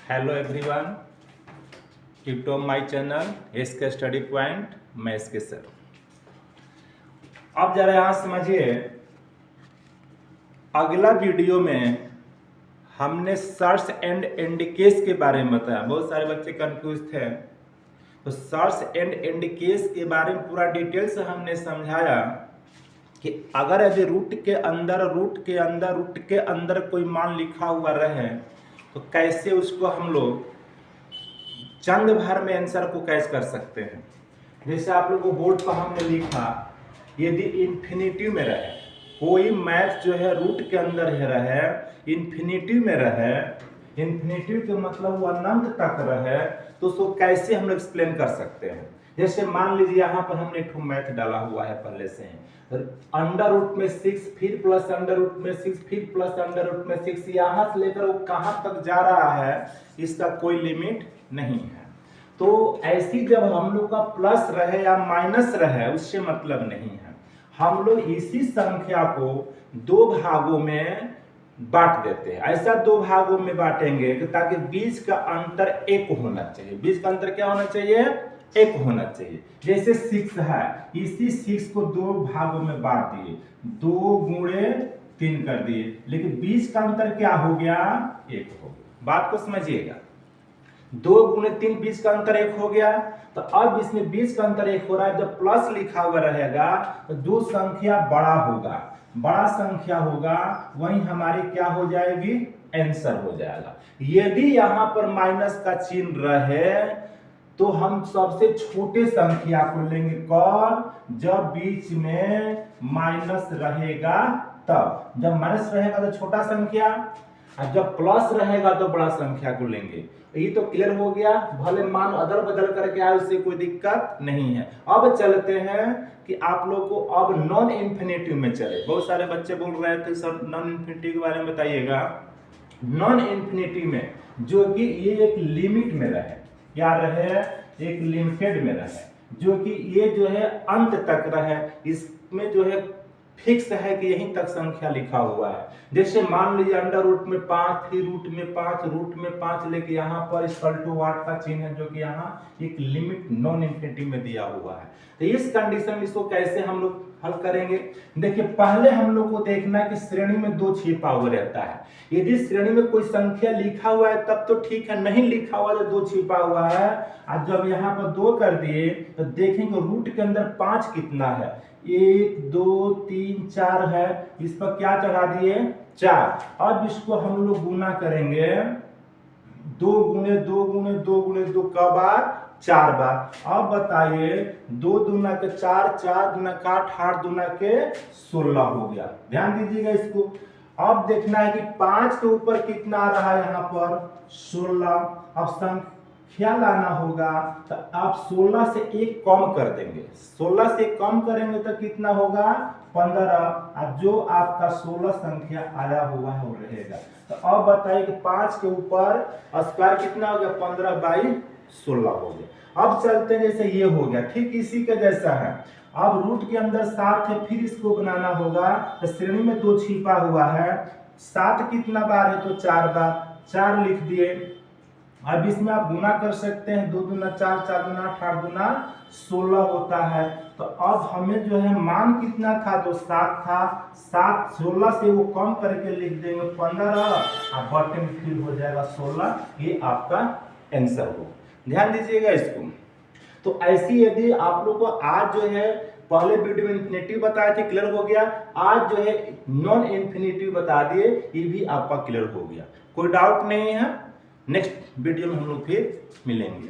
Hello everyone, to my channel S K study point. मैं S K sir. अब जरा यहाँ समझिए, अगला वीडियो में हमने सर्च एंड इंडिकेस के बारे में बताया। बहुत सारे बच्चे कंफ्यूज थे, तो सर्च एंड इंडिकेस के बारे में पूरा डिटेल से हमने समझाया कि अगर यदि रूट के अंदर कोई मान लिखा हुआ रहे तो कैसे उसको हम लोग चंद भर में आंसर को कैसे कर सकते हैं। जैसे आप लोगों को बोर्ड पर हमने लिखा, यदि इन्फिनिटी में रहे कोई मैथ जो है रूट के अंदर है रहे, इन्फिनिटी में रहे, इन्फिनिटी के मतलब वो अनंत तक रहे, तो उसको कैसे हम लोग एक्सप्लेन कर सकते हैं। जैसे मान लीजिए यहाँ पर हमने एक मैथ डाला हुआ है पहले से ही, अंडर रूट में 6 फिर प्लस अंडर रूट में 6 फिर प्लस अंडर रूट में 6, यहाँ से लेकर वो कहाँ तक जा रहा है इसका कोई लिमिट नहीं है। तो ऐसी जब हम लोग का प्लस रहे या माइनस रहे उससे मतलब नहीं है। हम लोग इसी संख्या को दो भागों में बांट देते हैं। ऐसा दो भागों में बांटेंगे कि ताकि बीच का अंतर एक होना चाहिए। बीच का अंतर क्या होना चाहिए? एक होना चाहिए। जैसे 6 है, इसी 6 को दो भागों में बांट दिए, 2 गुणे 3 कर दिए, लेकिन बीच का अंतर क्या हो गया? एक हो गया। बात को समझिएगा, 2 गुणे 3 बीच का अंतर एक हो गया। तो अब इसमें बीच का अंतर एक हो रहा है। जब प्लस लिखा हुआ रहेगा तो जो संख्या बड़ा होगा, बड़ा संख्या होगा, वही हमारी क्या हो जाएगी? आंसर हो जाएगा। यदि यहां पर माइनस का चिन्ह रहे तो हम सबसे छोटे संख्या को लेंगे कौन? जब बीच में माइनस रहेगा तब। जब माइनस रहेगा तो छोटा संख्या, और जब प्लस रहेगा तो बड़ा संख्या को लेंगे। ये तो क्लियर हो गया। भले मान अदल बदल करके आए उससे कोई दिक्कत नहीं है। अब चलते हैं कि आप लोग को अब नॉन इन्फिनिटिव में चले। बहुत सारे बच्चे बोल रहे थे सर नॉन इन्फिनिटिव के बारे में बताइएगा। नॉन इन्फिनिटिव में जो कि ये एक लिमिट में रहे, क्या रहे? एक लिमिटेड में रहे, जो कि ये जो है अंत तक रहे, इसमें जो है फिक्स है कि यहीं तक संख्या लिखा हुआ है। जैसे मान लीजिए अंडर रूट में 5, फिर रूट में 5 लेके यहाँ पर इक्वल टू वाट का चिन्ह है, जो कि यहाँ एक लिमिट नॉन इन्फिनिटी में दिया हुआ है। तो इस कंडीशन में इसको कैसे हम लोग हल करेंगे? देखिए, पहले हम लोग को देखना है कि श्रेणी में 2 छिपा हुआ रहता है। यदि श्रेणी में कोई संख्या लिखा हुआ है तब तो ठीक है, नहीं लिखा हुआ तो 2 छिपा हुआ है। और जब यहाँ पर 2 कर दिए तो देखेंगे रूट के अंदर 5 कितना है? 1 2 3 4 है, इस पर क्या चढ़ा दिए? 4। अब इसको हम लोग गुना करेंगे, 2 गुणे 2 गुणे 2 गुणे 2 का बार? 4 बार। अब बताइए, 2 दूना के 4, 4 दूना के 8, 8 दूना के 16 हो गया। ध्यान दीजिएगा इसको। अब देखना है कि 5 के ऊपर कितना आ रहा है यहाँ पर? 16। अब संख्या लाना होगा, तो आप 16 से 1 कम कर देंगे। 16 से कम करेंगे तो कितना होगा? 15। और जो आपका 16 संख्या आया हुआ है वो रहेगा। तो अब बताइए कि 5 के ऊपर स्क्वायर कितना हो गया? 15/16 हो गया। अब चलते हैं, जैसे ये हो गया, ठीक इसी के जैसा है। अब रूट के अंदर 7 है, फिर इसको बनाना होगा। तो श्रेणी में 2 छिपा हुआ है, 7 कितना बार है? तो 4 बार। 4 लिख दिए। अब इसमें आप गुना कर सकते हैं, 2 दूना 4, 4 दूना 8, 8 दूना 16 होता है। तो अब हमें जो है मान कितना था? तो 7 था। 7 16 से वो कम करके लिख देंगे 15, और बटन फिल हो जाएगा 16। ये आपका आंसर हो। ध्यान दीजिएगा इसको। तो ऐसी यदि आप लोग को आज जो है पहले वीडियो में इन्फिनिटी बताए थे, क्लियर हो गया। आज जो है नॉन इन्फिनिटी बता दिए, ये भी आपका क्लियर हो गया। कोई डाउट नहीं है। नेक्स्ट वीडियो में हम लोग फिर मिलेंगे।